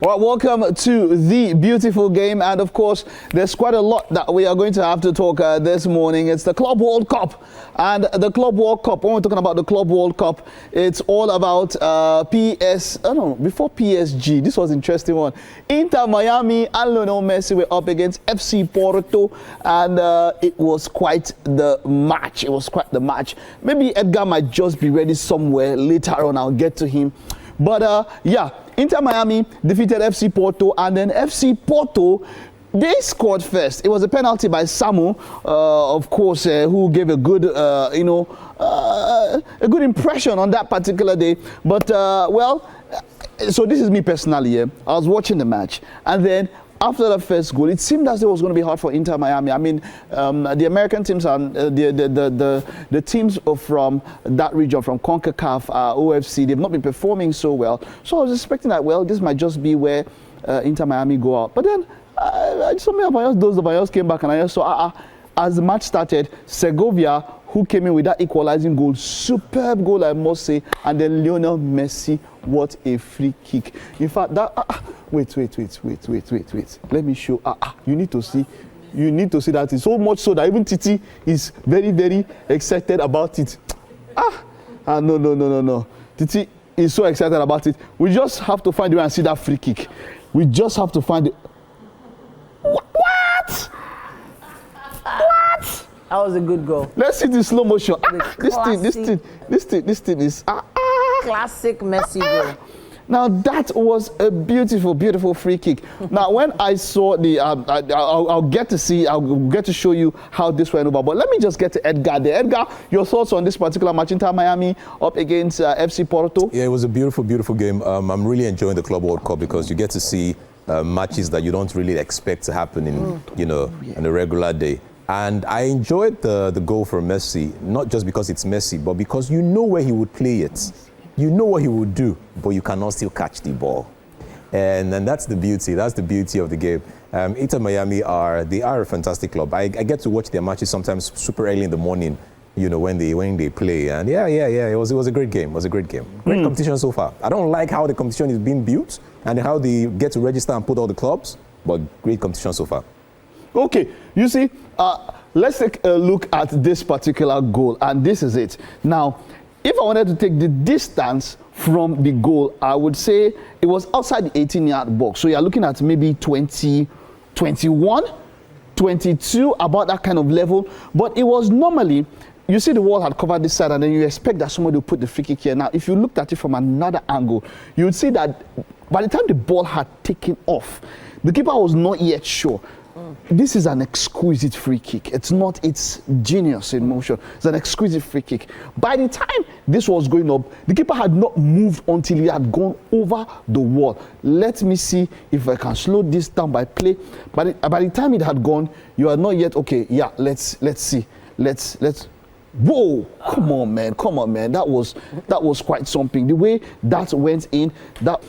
Well, welcome to the beautiful game, and of course there's quite a lot that we are going to have to talk this morning. It's the Club World Cup, and the Club World Cup, when we're talking about the Club World Cup, it's all about before PSG. This was an interesting one. Inter Miami and Lionel Messi were up against FC Porto, and it was quite the match. Maybe Edgar might just be ready somewhere later on. I'll get to him. But yeah, Inter Miami defeated FC Porto, and then FC Porto, they scored first. It was a penalty by Samu, of course, who gave a good, a good impression on that particular day. But so this is me personally. Yeah, I was watching the match, and then after the first goal, it seemed as though it was going to be hard for Inter Miami. I mean, the American teams and the teams from that region, from CONCACAF, OFC, they've not been performing so well. So I was expecting that, well, this might just be where Inter Miami go out. But then those of us came back, and I just saw, as the match started, Segovia, who came in with that equalizing goal, superb goal, I must say, and then Lionel Messi, what a free kick. In fact, that wait. Let me show. You need to see that. It's so much so that even Titi is very, very excited about it. No. Titi is so excited about it. We just have to find the way and see that free kick. We just have to find it. What? That was a good goal. Let's see the slow motion. This thing is classic Messi goal. Now that was a beautiful, beautiful free kick. Now when I saw the, I'll get to show you how this went over. But let me just get to Edgar there. Edgar, your thoughts on this particular match, Inter Miami up against FC Porto? Yeah, it was a beautiful, beautiful game. I'm really enjoying the Club World Cup because you get to see matches that you don't really expect to happen in, on a regular day. And I enjoyed the goal from Messi, not just because it's Messi, but because you know where he would play it. You know what he would do, but you cannot still catch the ball. And that's the beauty. That's the beauty of the game. Inter Miami they are a fantastic club. I get to watch their matches sometimes super early in the morning, when they play. And yeah. It was a great game. It was a great game. Great competition so far. I don't like how the competition is being built and how they get to register and put all the clubs, but great competition so far. Okay, you see, let's take a look at this particular goal, and this is it. Now, if I wanted to take the distance from the goal, I would say it was outside the 18-yard box. So you're looking at maybe 20, 21, 22, about that kind of level. But it was normally, you see the wall had covered this side, and then you expect that somebody will put the free kick here. Now, if you looked at it from another angle, you would see that by the time the ball had taken off, the keeper was not yet sure. This is an exquisite free kick. It's genius in motion. It's an exquisite free kick. By the time this was going up, the keeper had not moved until he had gone over the wall. Let me see if I can slow this down by play. By the time it had gone, you are not yet okay. Yeah, let's see. Let's. Whoa! Come on, man. That was quite something. The way that went in. That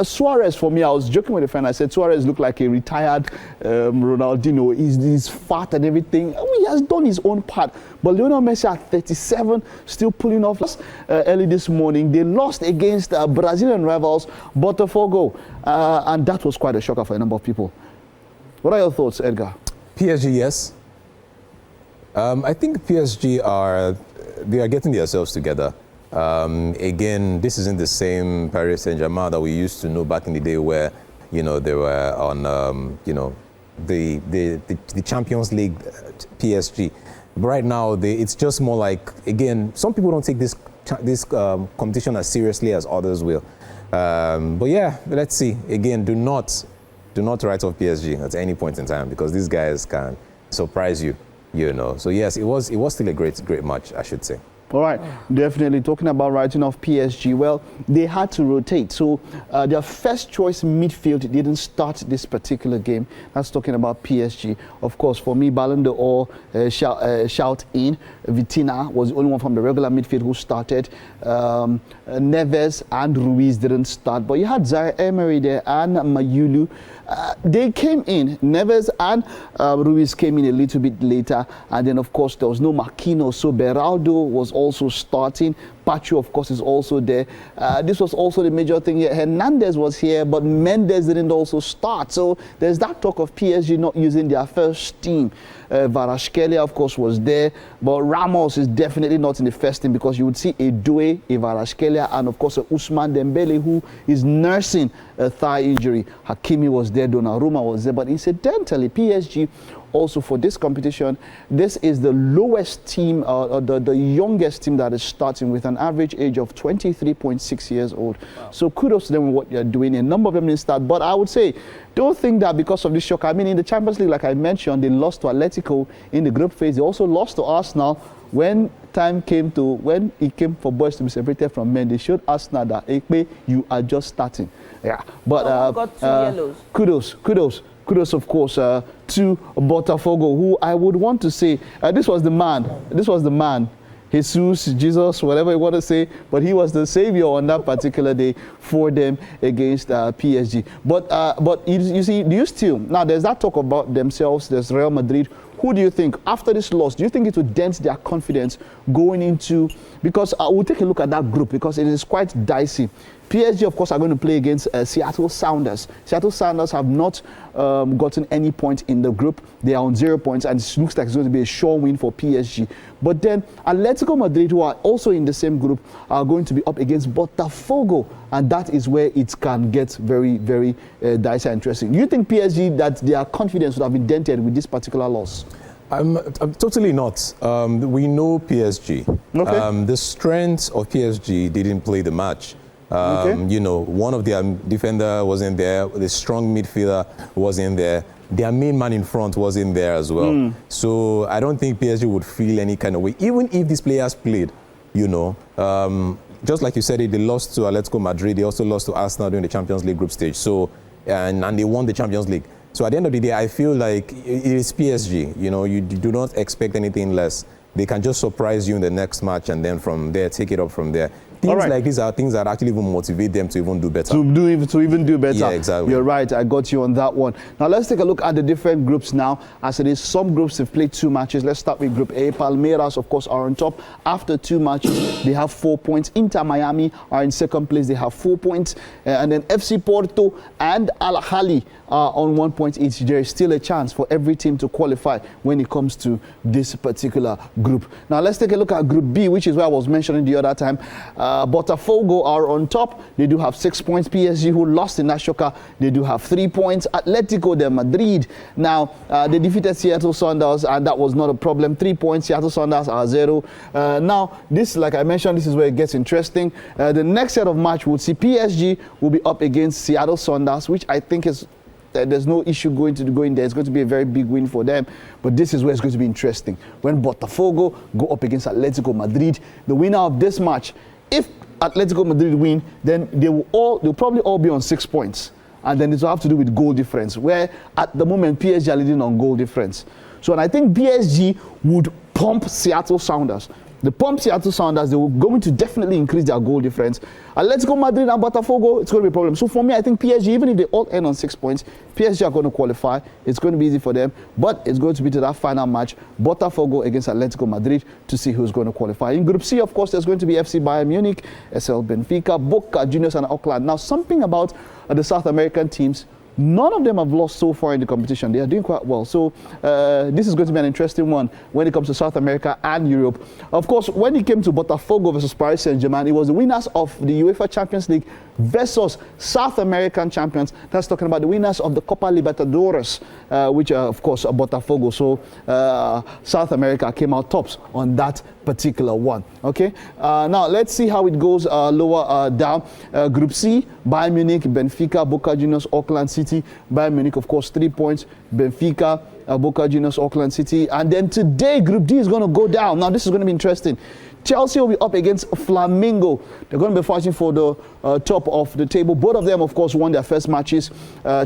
Suarez, for me, I was joking with a friend. I said Suarez looked like a retired Ronaldinho. He's fat and everything. He has done his own part. But Lionel Messi at 37, still pulling off. Early this morning, they lost against Brazilian rivals Botafogo, and that was quite a shocker for a number of people. What are your thoughts, Edgar? PSG, yes. I think PSG are getting themselves together. Again, this isn't the same Paris Saint-Germain that we used to know back in the day where, they were on, the Champions League PSG. But right now, it's just more like, again, some people don't take this competition as seriously as others will. But yeah, let's see. Again, do not write off PSG at any point in time because these guys can surprise you. So yes, it was still a great match, I should say. All right, definitely. Talking about writing off PSG, well, they had to rotate. So their first choice midfield didn't start this particular game. That's talking about PSG. Of course, for me, Ballon d'Or shout in. Vitinha was the only one from the regular midfield who started. Neves and Ruiz didn't start, but you had Zaire Emery there and Mayulu. They came in. Neves and Ruiz came in a little bit later, and then of course there was no Marquinhos, so Beraldo was also starting. Pacho, of course, is also there. This was also the major thing here. Hernandez was here, but Mendes didn't also start. So there's that talk of PSG not using their first team. Kvaratskhelia, of course, was there, but Ramos is definitely not in the first team because you would see a Doué, a Kvaratskhelia, and of course a Ousmane Dembele who is nursing a thigh injury. Hakimi was there, Donnarumma was there, but incidentally, PSG also for this competition, this is the lowest team, or the youngest team that is starting with an average age of 23.6 years old. Wow. So kudos to them with what they're doing. A number of them didn't start, but I would say, don't think that because of this shock. I mean, in the Champions League, like I mentioned, they lost to Atletico in the group phase. They also lost to Arsenal. When it came for boys to be separated from men, they showed Arsenal that, Ekpe, you are just starting. Yeah, but got 2 yellows. Kudos, of course, to Botafogo, who I would want to say, this was the man, Jesus, Jesus, whatever you want to say, but he was the savior on that particular day for them against PSG. But you see, now there's that talk about themselves, there's Real Madrid. Who do you think, after this loss, do you think it would dent their confidence going into, because we'll take a look at that group because it is quite dicey. PSG, of course, are going to play against Seattle Sounders. Seattle Sounders have not gotten any point in the group. They are on 0 points, and it looks like it's going to be a sure win for PSG. But then Atletico Madrid, who are also in the same group, are going to be up against Botafogo, and that is where it can get very, very dicey and interesting. You think PSG, that their confidence would have been dented with this particular loss? I'm totally not. We know PSG. Okay. The strength of PSG didn't play the match. You know, one of their defender wasn't there. The strong midfielder wasn't there. Their main man in front wasn't there as well. So I don't think PSG would feel any kind of way, even if these players played. You know, just like you said, they lost to Atletico Madrid. They also lost to Arsenal during the Champions League group stage. So and they won the Champions League. So at the end of the day, I feel like it is PSG. You know, you do not expect anything less. They can just surprise you in the next match, and then from there, take it up from there. Things like these are things that actually even motivate them to even do better. To even do better. Yeah, exactly. You're right. I got you on that one. Now, let's take a look at the different groups now. As it is, some groups have played 2 matches. Let's start with Group A. Palmeiras, of course, are on top. After 2 matches, they have 4 points. Inter Miami are in second place. They have 4 points. And then FC Porto and Ahly are on 1 point each. There is still a chance for every team to qualify when it comes to this particular group. Now, let's take a look at Group B, which is where I was mentioning the other time. Botafogo are on top. They do have 6 points. PSG, who lost in Ashoka, they do have 3 points. Atletico de Madrid, now they defeated Seattle Sounders, and that was not a problem. 3 points. Seattle Sounders are 0. Now, this, like I mentioned, this is where it gets interesting. The next set of match would see PSG will be up against Seattle Sounders, which I think is there's no issue going there. It's going to be a very big win for them. But this is where it's going to be interesting. When Botafogo go up against Atletico Madrid, the winner of this match, if Atletico Madrid win, then they'll probably all be on 6 points. And then it will have to do with goal difference, where at the moment PSG are leading on goal difference. So, and I think PSG would pump Seattle Sounders. The pump Seattle Sounders, they were going to definitely increase their goal difference. Atletico Madrid and Botafogo, it's going to be a problem. So for me, I think PSG, even if they all end on 6 points, PSG are going to qualify. It's going to be easy for them, but it's going to be to that final match, Botafogo against Atletico Madrid, to see who's going to qualify. In Group C, of course, there's going to be FC Bayern Munich, SL Benfica, Boca Juniors, and Auckland. Now, something about the South American teams, none of them have lost so far in the competition. They are doing quite well. So this is going to be an interesting one when it comes to South America and Europe. Of course, when it came to Botafogo versus Paris Saint-Germain, it was the winners of the UEFA Champions League versus South American champions. That's talking about the winners of the Copa Libertadores, which are, of course, Botafogo. So South America came out tops on that particular one. Okay. Now, let's see how it goes lower down. Group C, Bayern Munich, Benfica, Boca Juniors, Auckland City. Bayern Munich, of course, 3 points. Benfica, Boca Juniors, Auckland City. And then today, Group D is going to go down. Now, this is going to be interesting. Chelsea will be up against Flamengo. They're going to be fighting for the top of the table. Both of them, of course, won their first matches.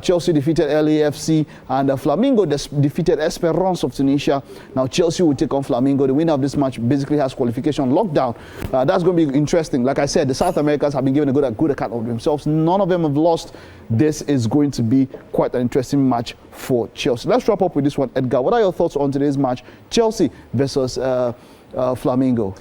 Chelsea defeated LAFC, and Flamengo defeated Esperance of Tunisia. Now, Chelsea will take on Flamengo. The winner of this match basically has qualification lockdown. That's going to be interesting. Like I said, the South Americans have been given a good account of themselves. None of them have lost. This is going to be quite an interesting match for Chelsea. Let's wrap up with this one, Edgar. What are your thoughts on today's match? Chelsea versus Flamengo.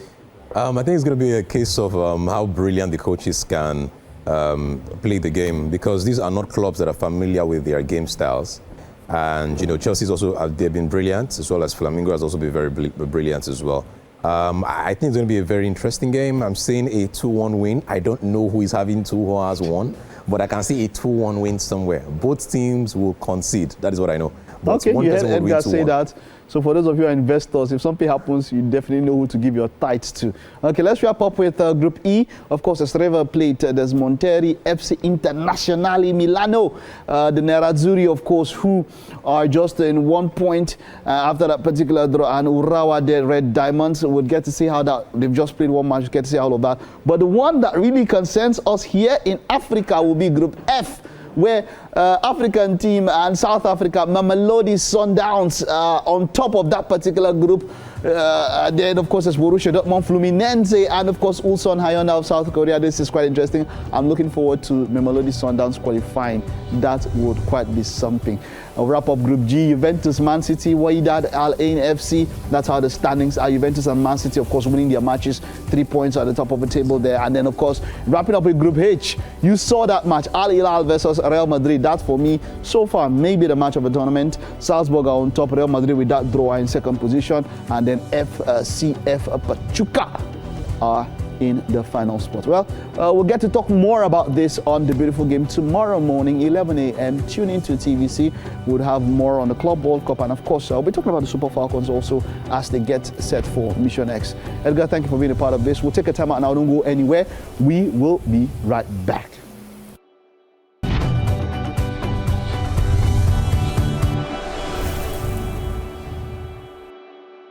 I think it's going to be a case of how brilliant the coaches can play the game, because these are not clubs that are familiar with their game styles. And, you know, Chelsea's also, they've been brilliant, as well as Flamengo has also been very brilliant as well. I think it's going to be a very interesting game. I'm seeing a 2-1 win. I don't know who is having 2, who has 1, but I can see a 2-1 win somewhere. Both teams will concede. That is what I know. But okay, you heard Edgar say that. So for those of you who are investors, if something happens, you definitely know who to give your tithes to. Okay, let's wrap up with Group E. Of course, there's River Plate, there's Monterrey, FC Internazionale Milano, the Nerazzurri, of course, who are just in 1 point after that particular draw, and Urawa, the Red Diamonds. We'll get to see how that, they've just played 1 match, get to see all of that. But the one that really concerns us here in Africa will be Group F, where African team and South Africa, Mamelodi Sundowns, on top of that particular group. Then, of course, there's Borussia Dortmund, Fluminense, and, of course, Ulsan Hyundai of South Korea. This is quite interesting. I'm looking forward to Mamelodi Sundowns qualifying. That would quite be something. I'll wrap up Group G, Juventus, Man City, Wydad, Al Ain FC. That's how the standings are. Juventus and Man City, of course, winning their matches. 3 points at the top of the table there. And then, of course, wrapping up with Group H. You saw that match, Al Hilal versus Real Madrid. That, for me, so far, maybe the match of the tournament. Salzburg are on top, Real Madrid with that draw in second position. And then FCF Pachuca are in the final spot. Well, we'll get to talk more about this on The Beautiful Game tomorrow morning, 11 a.m. Tune into TVC. We'll have more on the Club World Cup, and of course, we'll be talking about the Super Falcons also as they get set for Mission X. Edgar, thank you for being a part of this. We'll take a time out now. Don't go anywhere. We will be right back.